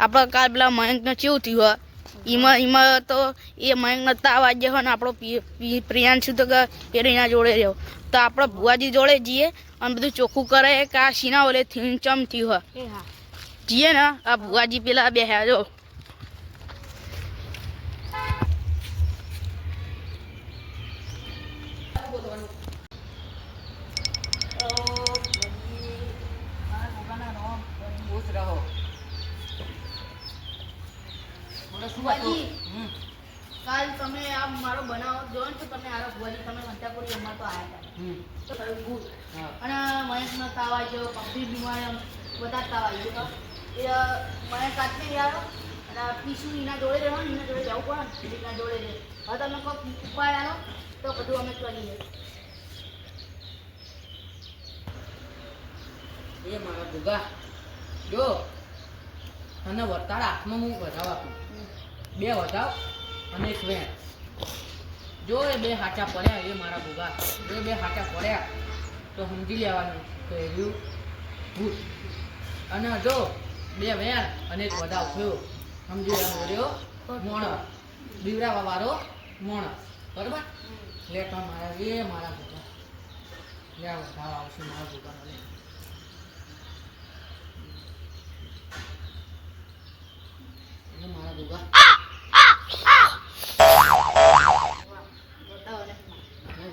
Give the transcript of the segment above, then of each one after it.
આપણે કાલ પેલા મયંકને કેવું થયું એમાં તો એ મયંકને તાવ આવી ગયો ને આપણો પ્રિયાંશુ તો એના જોડે રહ્યો તો આપણે ભુવાજી જોડે જઈએ અને બધું ચોખ્ખું કરે કે આ સીના ઓલે ચમ થયું જઈએ ને આ ભુવાજી પેલા બેહ્યા જો કાલ તમે આ મારો બનાવો જો ને તો તમે આરો ભુવાજી તમે મંતાપુરી અમાર તો આયા હતા તો થયું ગુડ અને મહેશનો તાવ આવી ગયો પંપી બીમારી બધા તાવ આવી ગયો એ મહેશ કાચને આવ્યો અને પીસુ એના જોડે રહેવાનું એના જોડે જવું પડે એના જોડે રહે હવે તમે કોઈ ઉપાય આવો તો બધું અમે કરીએ એ મારા ભૂગા જો અને વરતાળ હાથમાં હું વધાવ આપું બે વધાવ અને એક વેણ જો એ બે હાચા પડ્યા એ મારા ભૂગા જો બે હાચા પડ્યા તો સમજી લેવાનું તો એ રહ્યું ભૂત અને જો બે વેણ અને એક વધાવ થયો સમજી લેવાનું રહ્યો મોણ બીવરાવા વાળો મોણ બરાબર લેટો મારા એ મારા ભૂગા લે વધાવ આવશે મારા ભૂગા મારા ભૂગા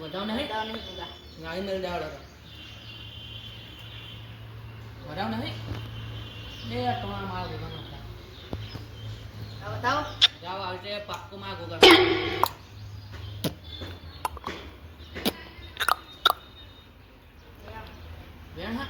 વધાવ નહીં ગાડી મેળ દાવડો વધાવ નહીં એ તમારા મારા ભૂગા બતાવો જાવ આવશે પાક્કો મારા ભૂગા બેન હા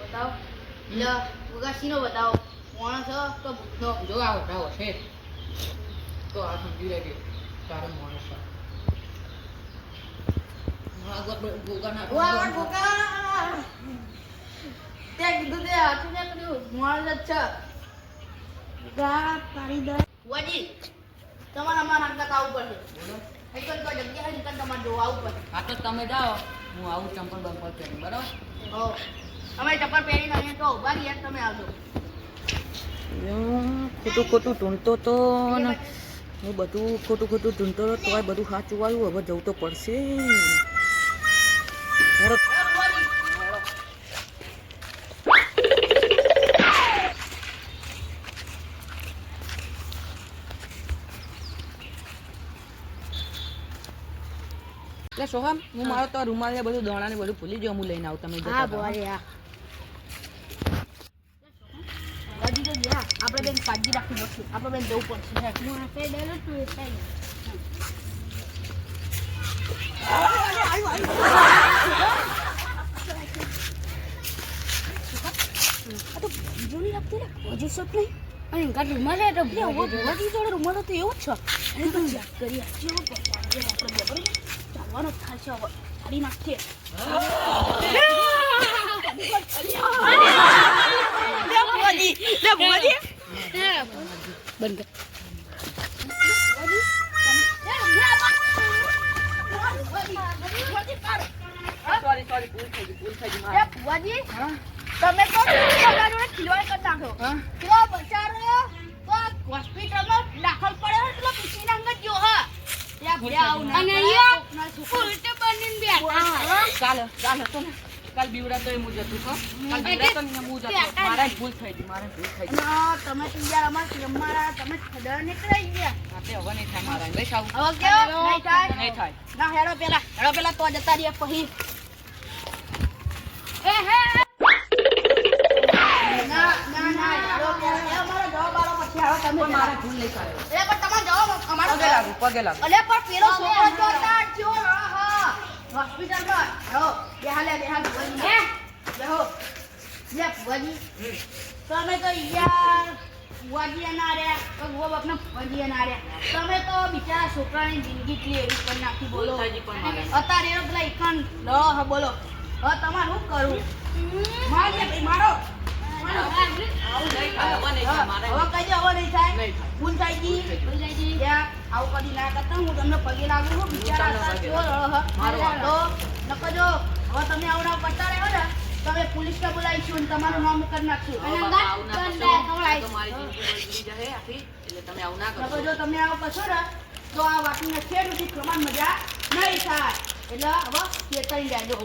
બતાવો લો ઉગાસીનો બતાવો માણસ તો ભૂતનો જો આ વધાવો છે તો આ સમજી લેજે તારો માણસ તે કીધું તે હાથું ને કર્યું માણસ જ છે ગા પાડી દે વાજી તમારે અમારા અંકત આવવું પડશે એકલ તો જગ્યા હે નિકલ તમારે જોવા આવવું પડે હા તો તમે જાઓ હું આવું ચંપલ બંપલ પહેરી બરાબર હો અમે ચપ્પલ પહેરીને અહીંયા તો ઉભા રહ્યા તમે આવજો ખોટું ખોટું ઢૂંઢતો તો ને હું બધું ખોટું ઢૂંઢતો હતો તોય બધું સાચું આવ્યું હવે જવું તો પડશે એટલે સોહમ હું મારો તો રૂમાલ ને બધું દોણા ને બધું ભૂલી જાઉં હું લઈને આવું તમે હા બોરે હા ગાડી તો જા આપણે બેન કાજી રાખી લખશું આપણે બેન જવું પડશે હું આ સાઈડ આલો તું એ સાઈડ આ તો જોની રાખતી ને હજી સપ નહીં અને ગાડી રૂમાલ હે તો ગાડી જોડે રૂમાલ તો એવો જ છે અને તો ચેક કરી કેવો પડશે આપણે બરાબર ચાલવાનો થાય છે હવે ગાડી નાખીએ બંધ તમે તો ખીલવાડ કરી નાખ્યો પેલો બચારો તો હોસ્પિટલમાં દાખલ પડ્યો પેલો પીસી નાંગ જો હા કાલ બીવડા તો હું જતું છો કાલ બીવડા તો હું જતો મારા ભૂલ થઈ ગઈ તમે તો યાર અમારા તમે ખબર નીકળી ગયા આપણે હવે નહીં થાય મારા લઈ આવું હવે કેવો નહીં થાય ના હેડો પેલા તો જતા રહ્યા પછી ના હેડો પેલા અમારો જવાબ આલો પછી આવો તમે મારા ભૂલ નહીં થાય પણ તમારો જવાબ અમારો પગે લાગુ અલે પણ પેલો છોકરો જોતા જો હા હોસ્પિટલમાં હો બેહાલે બેહો લે ભુવાજી તમે તો યાર ભુવાજી ના રહ્યા તો ભુવા બાપના ભુવાજી ના રહ્યા તમે તો બિચારા છોકરાની જિંદગી એટલી એવી કરી નાખી બોલો અત્યારે એનો પેલા ઇકાન બોલો હવે તમારે શું કરવું મારો આવું નહીં થાય, હવે નહીં થાય, મારે હવે કઈ દે, હવે નહીં થાય. નહીં થાય. ભૂલ થઈ ગઈ. ત્યાં આવું કદી ના કરતા, હું તમને પગે લાગુ છું. બિચારા તમને હતા, પગે ચોર લાગુ. હ. મારો તો નકર જો હવે તમે આવું આવું કરતા રહ્યો ને તો અમે પોલીસને બોલાવીશું અને તમારું નામ કરી નાખશું. હવે બાપા આવું ના કરશો, તો મારી જિંદગી બગડી જશે આખી. એટલે તમે આવું ના નકર કરશો. જો તમે આવું કરશો ને તો આ વાતને છેડ સુધી પ્રમાણ મજા નહીં થાય. એટલે હવે ચેતવી લેજો.